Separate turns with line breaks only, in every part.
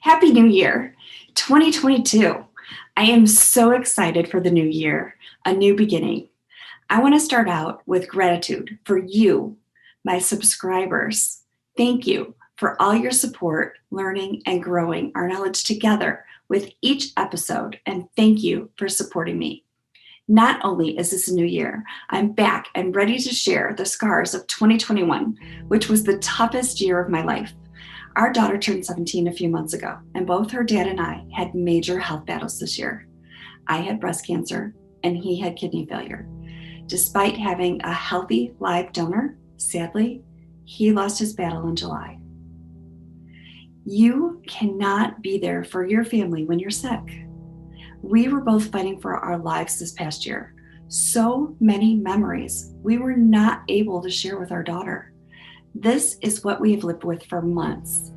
Happy New Year, 2022. I am so excited for the new year, a new beginning. I want to start out with gratitude for you, my subscribers. Thank you for all your support, learning, and growing our knowledge together with each episode. And thank you for supporting me. Not only is this a new year, I'm back and ready to share the scars of 2021, which was the toughest year of my life. Our daughter turned 17 a few months ago, and both her dad and I had major health battles this year. I had breast cancer, and he had kidney failure. Despite having a healthy live donor, sadly, he lost his battle in July. You cannot be there for your family when you're sick. We were both fighting for our lives this past year. So many memories we were not able to share with our daughter. This is what we have lived with for months.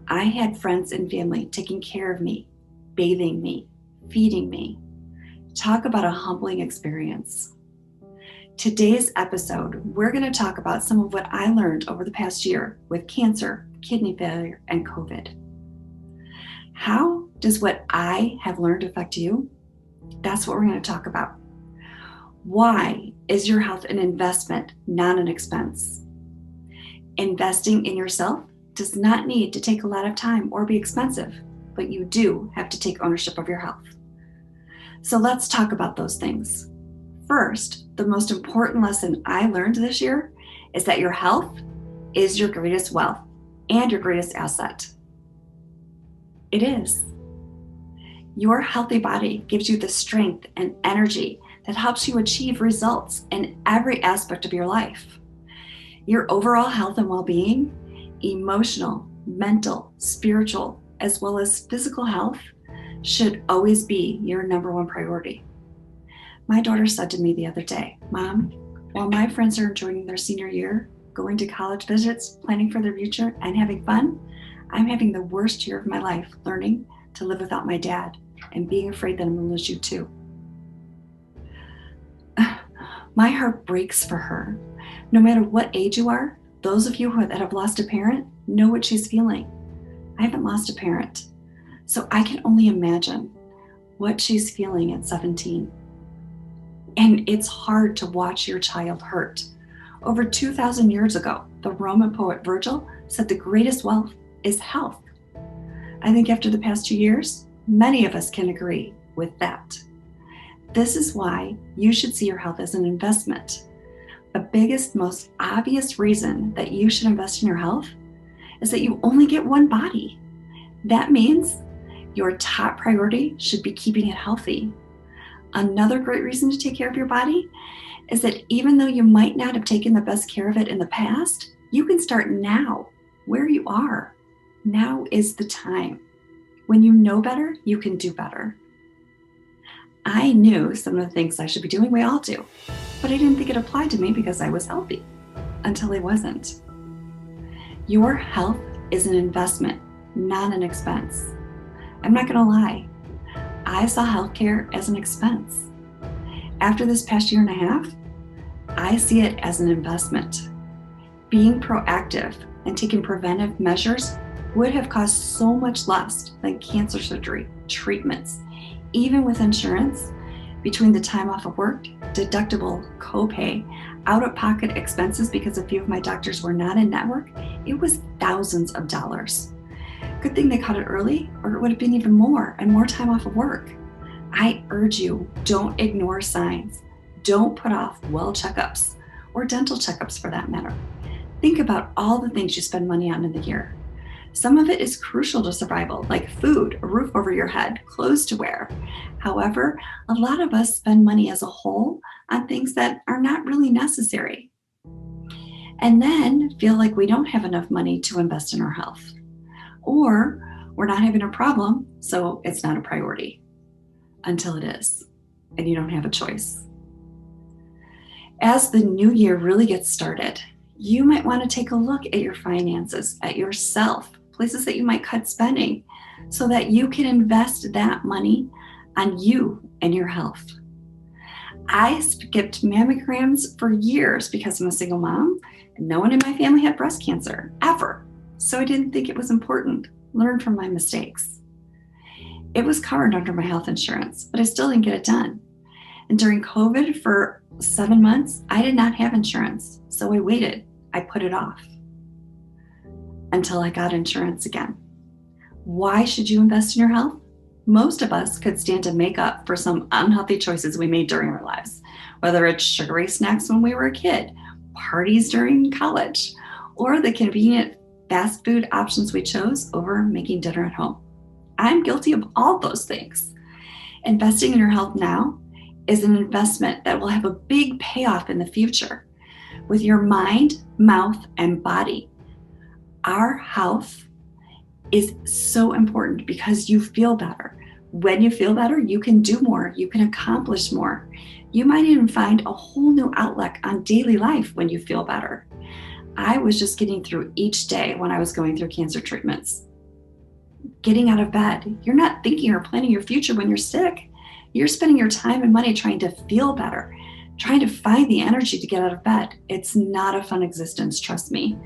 I had friends and family taking care of me, bathing me, feeding me. Talk about a humbling experience. Today's episode, we're going to talk about some of what I learned over the past year with cancer, kidney failure, and COVID. How does what I have learned affect you? That's what we're going to talk about. Why is your health an investment, not an expense? Investing in yourself does not need to take a lot of time or be expensive, but you do have to take ownership of your health. So let's talk about those things. First, the most important lesson I learned this year is that your health is your greatest wealth and your greatest asset. It is. Your healthy body gives you the strength and energy that helps you achieve results in every aspect of your life. Your overall health and well-being, emotional, mental, spiritual, as well as physical health should always be your number one priority. My daughter said to me the other day, "Mom, while my friends are enjoying their senior year, going to college visits, planning for their future, and having fun, I'm having the worst year of my life learning to live without my dad and being afraid that I'm going to lose you too." My heart breaks for her. No matter what age you are, those of you that have lost a parent know what she's feeling. I haven't lost a parent, so I can only imagine what she's feeling at 17. And it's hard to watch your child hurt. Over 2,000 years ago, the Roman poet Virgil said the greatest wealth is health. I think after the past 2 years, many of us can agree with that. This is why you should see your health as an investment. The biggest, most obvious reason that you should invest in your health is that you only get one body. That means your top priority should be keeping it healthy. Another great reason to take care of your body is that even though you might not have taken the best care of it in the past, you can start now, where you are. Now is the time. When you know better, you can do better. I knew some of the things I should be doing, we all do, but I didn't think it applied to me because I was healthy until I wasn't. Your health is an investment, not an expense. I'm not going to lie. I saw healthcare as an expense. After this past year and a half, I see it as an investment. Being proactive and taking preventive measures would have cost so much less than cancer surgery, treatments. Even with insurance, between the time off of work, deductible, copay, out-of-pocket expenses because a few of my doctors were not in network, it was thousands of dollars. Good thing they caught it early, or it would have been even more and more time off of work. I urge you, don't ignore signs. Don't put off well checkups, or dental checkups for that matter. Think about all the things you spend money on in the year. Some of it is crucial to survival, like food, a roof over your head, clothes to wear. However, a lot of us spend money as a whole on things that are not really necessary, and then feel like we don't have enough money to invest in our health. Or we're not having a problem, so it's not a priority, until it is, and you don't have a choice. As the new year really gets started, you might want to take a look at your finances, at yourself, places that you might cut spending, so that you can invest that money on you and your health. I skipped mammograms for years because I'm a single mom, and no one in my family had breast cancer, ever. So I didn't think it was important. learn from my mistakes. It was covered under my health insurance, but I still didn't get it done. And during COVID for 7 months, I did not have insurance. So I waited. I put it off until I got insurance again. Why should you invest in your health? Most of us could stand to make up for some unhealthy choices we made during our lives, whether it's sugary snacks when we were a kid, parties during college, or the convenient fast food options we chose over making dinner at home. I'm guilty of all those things. Investing in your health now is an investment that will have a big payoff in the future with your mind, mouth, and body. Our health is so important because you feel better. When you feel better, you can do more, you can accomplish more. You might even find a whole new outlook on daily life when you feel better. I was just getting through each day when I was going through cancer treatments. Getting out of bed. You're not thinking or planning your future when you're sick. You're spending your time and money trying to feel better, trying to find the energy to get out of bed. It's not a fun existence, trust me.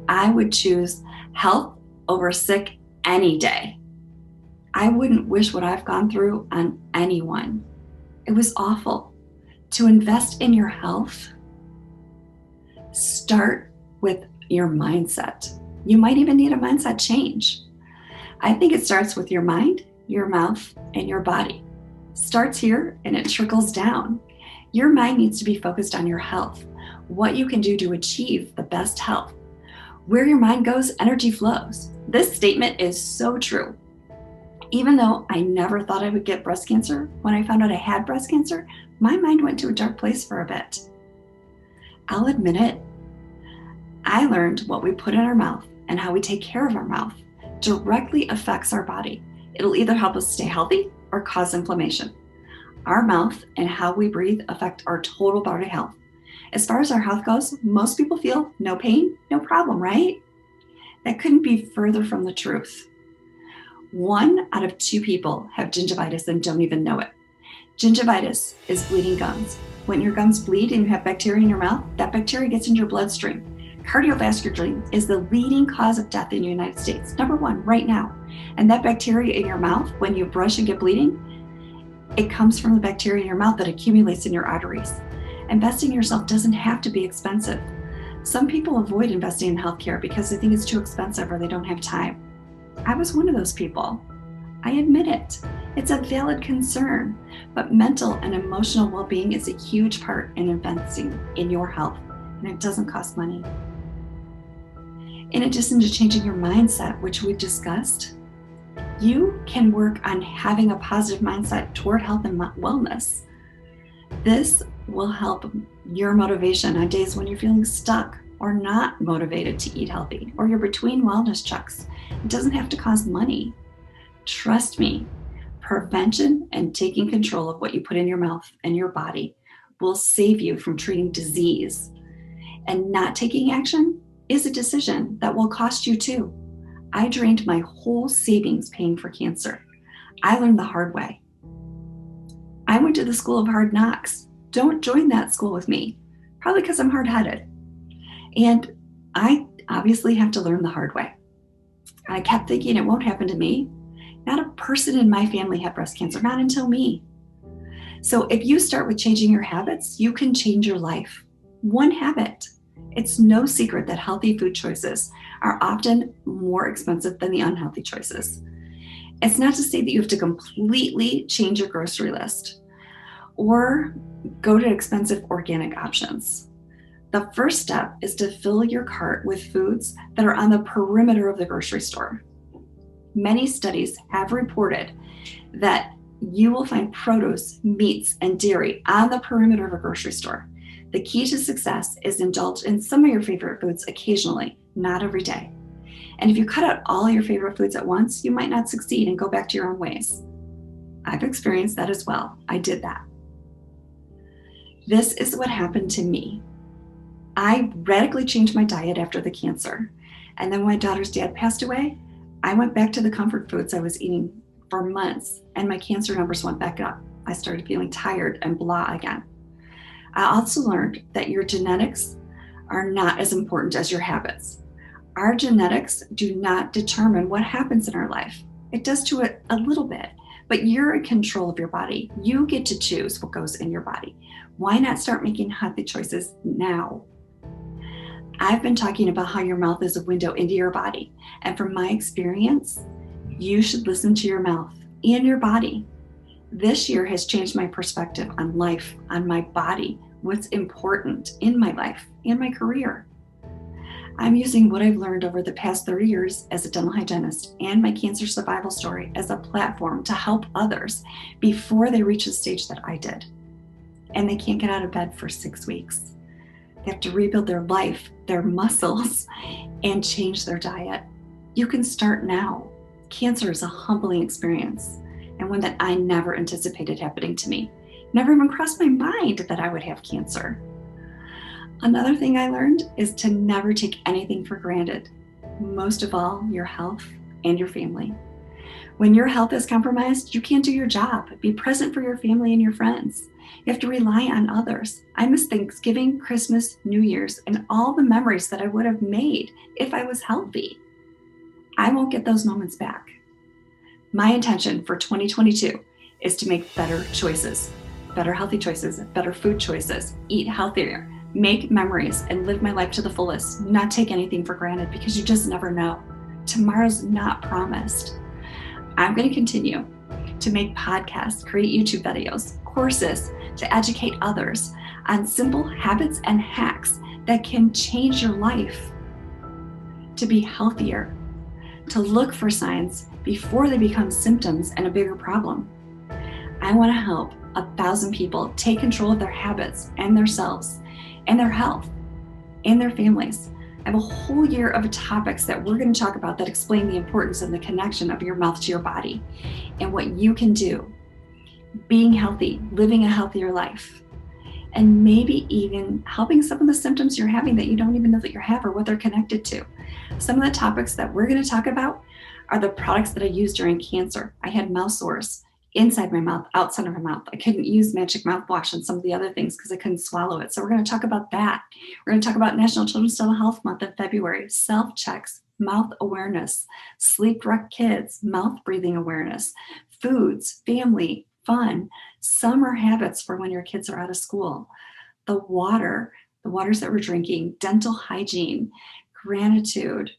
I would choose health over sick any day. I wouldn't wish what I've gone through on anyone. It was awful. To invest in your health, start with your mindset. You might even need a mindset change. I think it starts with your mind, your mouth, and your body. Starts here and it trickles down. Your mind needs to be focused on your health, what you can do to achieve the best health. Where your mind goes, energy flows. This statement is so true. Even though I never thought I would get breast cancer, when I found out I had breast cancer, my mind went to a dark place for a bit. I'll admit it. I learned what we put in our mouth and how we take care of our mouth directly affects our body. It'll either help us stay healthy or cause inflammation. Our mouth and how we breathe affect our total body health. As far as our health goes, most people feel no pain, no problem, right? That couldn't be further from the truth. 1 out of 2 people have gingivitis and don't even know it. Gingivitis is bleeding gums. When your gums bleed and you have bacteria in your mouth, that bacteria gets into your bloodstream. Cardiovascular disease is the leading cause of death in the United States, number 1 right now. And that bacteria in your mouth, when you brush and get bleeding, it comes from the bacteria in your mouth that accumulates in your arteries. Investing in yourself doesn't have to be expensive. Some people avoid investing in healthcare because they think it's too expensive or they don't have time. I was one of those people. I admit it. It's a valid concern, but mental and emotional well-being is a huge part in investing in your health, and it doesn't cost money. In addition to changing your mindset, which we've discussed, you can work on having a positive mindset toward health and wellness. This will help your motivation on days when you're feeling stuck or not motivated to eat healthy, or you're between wellness checks. It doesn't have to cost money. Trust me, prevention and taking control of what you put in your mouth and your body will save you from treating disease. And not taking action is a decision that will cost you too. I drained my whole savings paying for cancer. I learned the hard way. I went to the school of hard knocks. Don't join that school with me, probably because I'm hard-headed. And I obviously have to learn the hard way. I kept thinking it won't happen to me. Not a person in my family had breast cancer, not until me. So if you start with changing your habits, you can change your life. 1 habit. It's no secret that healthy food choices are often more expensive than the unhealthy choices. It's not to say that you have to completely change your grocery list or go to expensive organic options. The first step is to fill your cart with foods that are on the perimeter of the grocery store. Many studies have reported that you will find produce, meats, and dairy on the perimeter of a grocery store. The key to success is indulge in some of your favorite foods occasionally, not every day. And if you cut out all your favorite foods at once, you might not succeed and go back to your own ways. I've experienced that as well. I did that. This is what happened to me. I radically changed my diet after the cancer. And then when my daughter's dad passed away, I went back to the comfort foods I was eating for months, and my cancer numbers went back up. I started feeling tired and blah again. I also learned that your genetics are not as important as your habits. Our genetics do not determine what happens in our life. It does to it a little bit, but you're in control of your body. You get to choose what goes in your body. Why not start making healthy choices now? I've been talking about how your mouth is a window into your body. And from my experience, you should listen to your mouth and your body. This year has changed my perspective on life, on my body, what's important in my life and my career. I'm using what I've learned over the past 30 years as a dental hygienist and my cancer survival story as a platform to help others before they reach the stage that I did. And they can't get out of bed for 6 weeks. They have to rebuild their life, their muscles, and change their diet. You can start now. Cancer is a humbling experience and one that I never anticipated happening to me. Never even crossed my mind that I would have cancer. Another thing I learned is to never take anything for granted. Most of all, your health and your family. When your health is compromised, you can't do your job. Be present for your family and your friends. You have to rely on others. I miss Thanksgiving, Christmas, New Year's, and all the memories that I would have made if I was healthy. I won't get those moments back. My intention for 2022 is to make better choices, better healthy choices, better food choices, eat healthier, make memories, and live my life to the fullest, not take anything for granted because you just never know. Tomorrow's not promised. I'm going to continue to make podcasts, create YouTube videos, courses to educate others on simple habits and hacks that can change your life to be healthier, to look for signs before they become symptoms and a bigger problem. I want to help 1,000 people take control of their habits and themselves and their health and their families. I have a whole year of topics that we're going to talk about that explain the importance and the connection of your mouth to your body and what you can do, being healthy, living a healthier life, and maybe even helping some of the symptoms you're having that you don't even know that you have or what they're connected to. Some of the topics that we're going to talk about are the products that I used during cancer. I had mouth sores inside my mouth, outside of my mouth. I couldn't use magic mouthwash and some of the other things because I couldn't swallow it. So we're going to talk about that. We're going to talk about National Children's Dental Health Month in February, self-checks, mouth awareness, sleep-wrecked kids, mouth breathing awareness, foods, family, fun, summer habits for when your kids are out of school, the waters that we're drinking, dental hygiene, gratitude.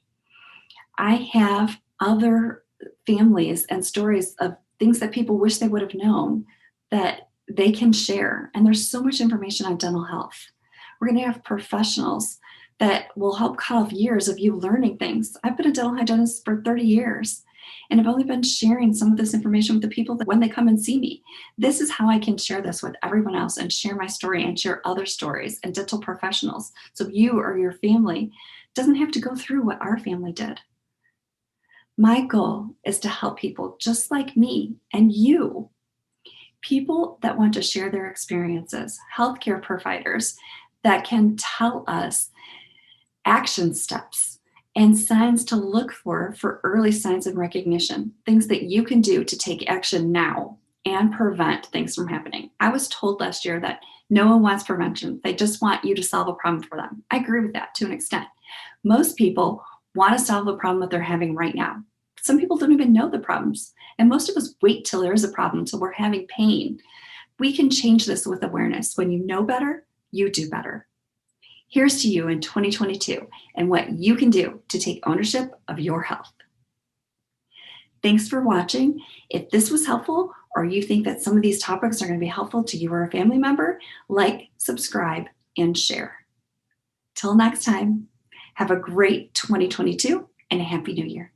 I have other families and stories of things that people wish they would have known that they can share. And there's so much information on dental health. We're going to have professionals that will help cut off years of you learning things. I've been a dental hygienist for 30 years, and I've only been sharing some of this information with the people that when they come and see me. This is how I can share this with everyone else and share my story and share other stories and dental professionals. So you or your family doesn't have to go through what our family did. My goal is to help people just like me and you, people that want to share their experiences, healthcare providers that can tell us action steps and signs to look for early signs of recognition, things that you can do to take action now and prevent things from happening. I was told last year that no one wants prevention. They just want you to solve a problem for them. I agree with that to an extent. Most people want to solve a problem that they're having right now. Some people don't even know the problems. And most of us wait till there is a problem, till we're having pain. We can change this with awareness. When you know better, you do better. Here's to you in 2022 and what you can do to take ownership of your health. Thanks for watching. If this was helpful or you think that some of these topics are going to be helpful to you or a family member, like, subscribe, and share. Till next time, have a great 2022 and a Happy New Year.